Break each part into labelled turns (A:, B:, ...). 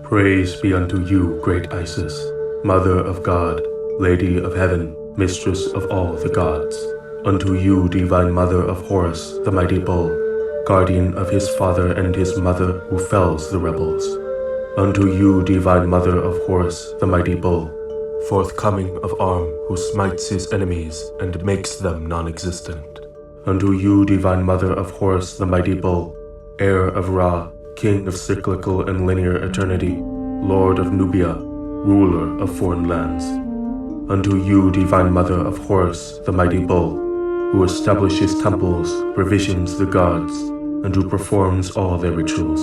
A: Praise be unto you, great Isis, Mother of God, Lady of Heaven, Mistress of all the gods. Unto you, divine Mother of Horus, the mighty bull, guardian of his father and his mother, who fells the rebels. Unto you, divine Mother of Horus, the mighty bull, forthcoming of arm, who smites his enemies and makes them non-existent. Unto you, divine Mother of Horus, the mighty bull, heir of Ra, King of cyclical and linear eternity, Lord of Nubia, ruler of foreign lands. Unto you, divine Mother of Horus, the mighty bull, who establishes temples, provisions the gods, and who performs all their rituals.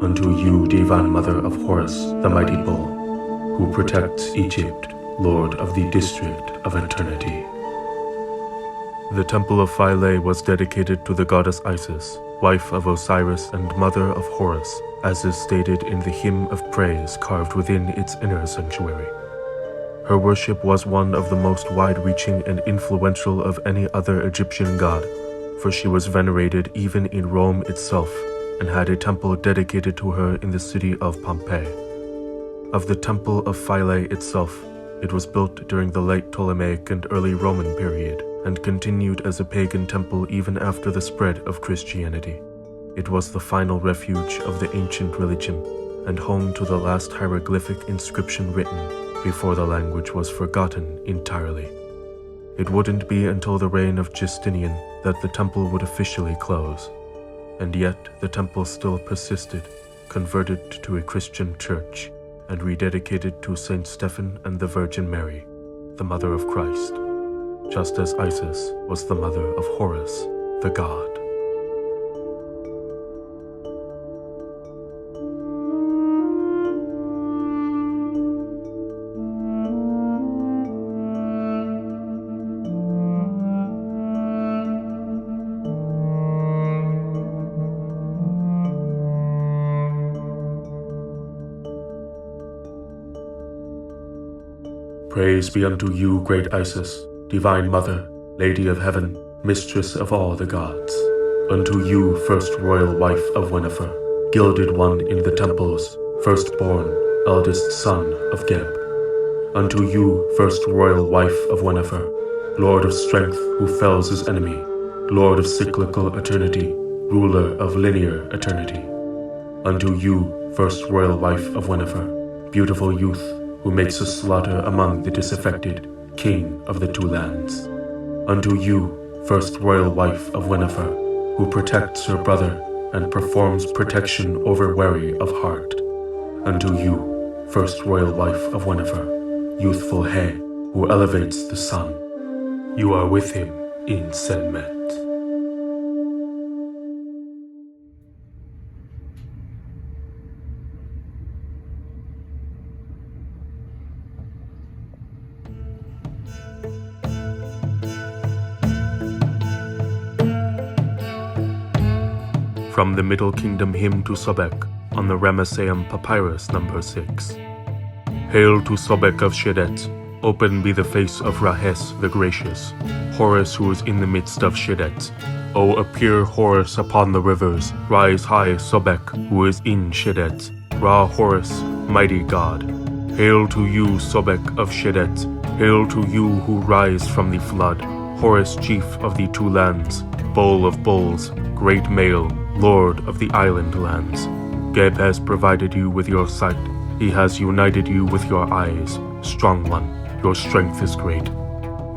A: Unto you, divine Mother of Horus, the mighty bull, who protects Egypt, Lord of the district of eternity. The temple of Philae was dedicated to the goddess Isis, wife of Osiris and mother of Horus, as is stated in the hymn of praise carved within its inner sanctuary. Her worship was one of the most wide-reaching and influential of any other Egyptian god, for she was venerated even in Rome itself, and had a temple dedicated to her in the city of Pompeii. Of the temple of Philae itself, it was built during the late Ptolemaic and early Roman period, and continued as a pagan temple even after the spread of Christianity. It was the final refuge of the ancient religion, and home to the last hieroglyphic inscription written before the language was forgotten entirely. It wouldn't be until the reign of Justinian that the temple would officially close, and yet the temple still persisted, converted to a Christian church, and rededicated to Saint Stephen and the Virgin Mary, the Mother of Christ, just as Isis was the mother of Horus, the god. Praise be unto you, great Isis, divine Mother, Lady of Heaven, Mistress of all the gods. Unto you, first royal wife of Wenifer, gilded one in the temples, firstborn, eldest son of Geb. Unto you, first royal wife of Wenifer, Lord of strength who fells his enemy, Lord of cyclical eternity, ruler of linear eternity. Unto you, first royal wife of Wenifer, beautiful youth who makes a slaughter among the disaffected, king of the two lands. Unto you, first royal wife of Wenifer, who protects her brother and performs protection over weary of heart. Unto you, first royal wife of Wenifer, youthful He, who elevates the sun. You are with him in Semet. From the Middle Kingdom Hymn to Sobek on the Ramesseum Papyrus number 6. Hail to Sobek of Shedet, open be the face of Rahes the gracious, Horus who is in the midst of Shedet. O appear Horus upon the rivers, rise high Sobek who is in Shedet, Ra Horus, mighty God. Hail to you Sobek of Shedet, hail to you who rise from the flood, Horus chief of the two lands, bull of bulls, great male, lord of the island lands. Geb has provided you with your sight, he has united you with your eyes, strong one, your strength is great.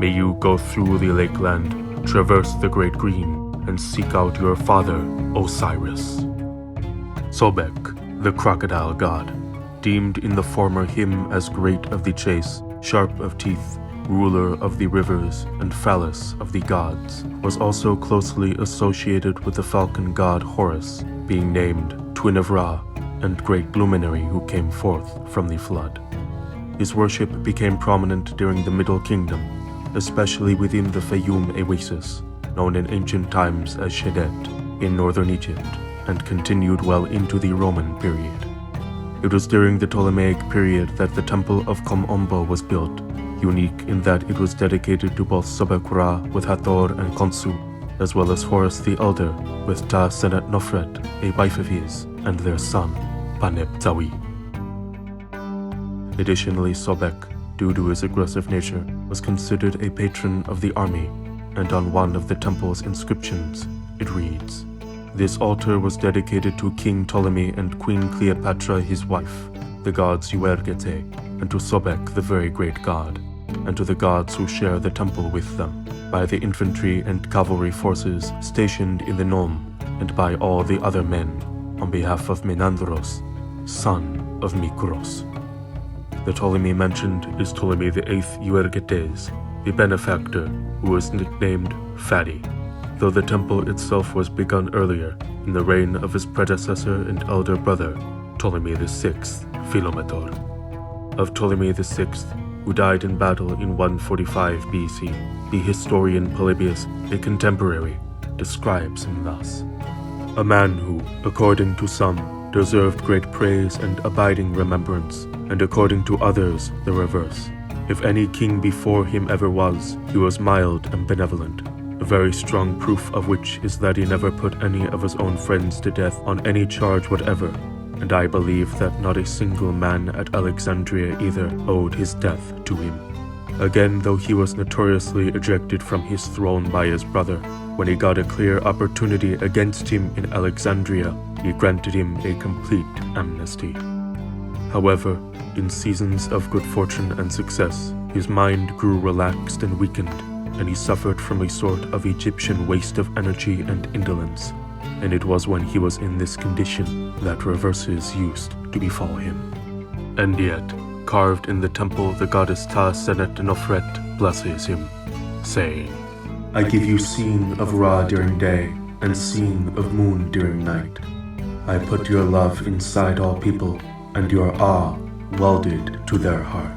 A: May you go through the lakeland, traverse the great green, and seek out your father, Osiris. Sobek, the crocodile god, deemed in the former hymn as great of the chase, sharp of teeth, ruler of the rivers, and phallus of the gods, was also closely associated with the falcon god Horus, being named twin of Ra, and great luminary who came forth from the flood. His worship became prominent during the Middle Kingdom, especially within the Fayum oasis, known in ancient times as Shedet, in northern Egypt, and continued well into the Roman period. It was during the Ptolemaic period that the temple of Kom Ombo was built, unique in that it was dedicated to both Sobek Ra with Hathor and Khonsu, as well as Horus the Elder with Ta-senet-nofret, a wife of his, and their son, Paneb-zawi. Additionally, Sobek, due to his aggressive nature, was considered a patron of the army, and on one of the temple's inscriptions, it reads, "This altar was dedicated to King Ptolemy and Queen Cleopatra his wife, the gods Uergete, and to Sobek the very great god, and to the gods who share the temple with them, by the infantry and cavalry forces stationed in the Nome, and by all the other men, on behalf of Menandros, son of Mikros." The Ptolemy mentioned is Ptolemy VIII Euergetes, the benefactor who was nicknamed Fatty, though the temple itself was begun earlier, in the reign of his predecessor and elder brother, Ptolemy VI Philometor. Of Ptolemy VI, who died in battle in 145 BC, the historian Polybius, a contemporary, describes him thus: "A man who, according to some, deserved great praise and abiding remembrance, and according to others the reverse. If any king before him ever was, he was mild and benevolent, a very strong proof of which is that he never put any of his own friends to death on any charge whatever, and I believe that not a single man at Alexandria either owed his death to him. Again, though he was notoriously ejected from his throne by his brother, when he got a clear opportunity against him in Alexandria, he granted him a complete amnesty. However, in seasons of good fortune and success, his mind grew relaxed and weakened, and he suffered from a sort of Egyptian waste of energy and indolence, and it was when he was in this condition that reverses used to befall him. And yet, carved in the temple, the goddess Ta-senet-nofret blesses him, saying, I give you seeing of Ra during day, and seeing of moon during night. I put your love inside all people, and your awe welded to their heart.